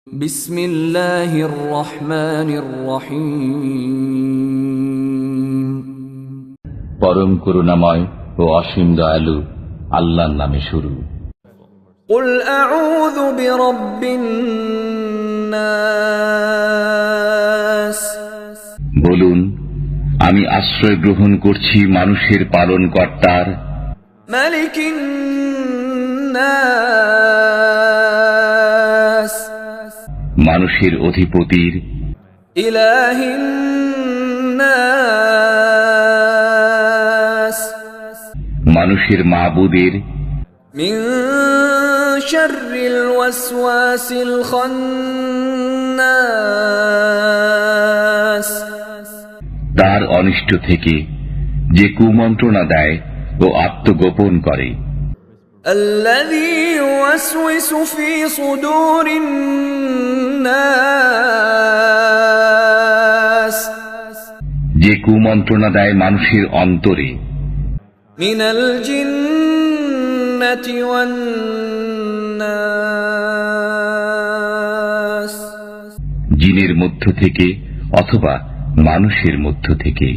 বিসমিল্লাহির রহমানির রহিম। পরম করুণাময় ও অসীম দয়ালু আল্লাহর নামে শুরু। কুল আউযু বিরাব্বিন নাস। বলুন, আমি আশ্রয় গ্রহণ করছি মানুষের পালনকর্তার, মালিকিন নাস, মানুষের অধিপতির, ইলাহিন নাস, মানুষের মাবুদের, মিন শাররিল ওয়াসওয়াসিল খান্নাস, তার অনিষ্ট থেকে যে কুমন্ত্রণা দেয় ও আত্মগোপন করে, আল্লাযী ইউওয়াসওয়িসু ফী সুদুরিন নাস, যে কুমন্ত্রণা দেয় মানুষের অন্তরে, মিনাল জিন্নাতি ওয়ান নাস, জিনের মধ্য থেকে অথবা মানুষের মধ্য থেকে।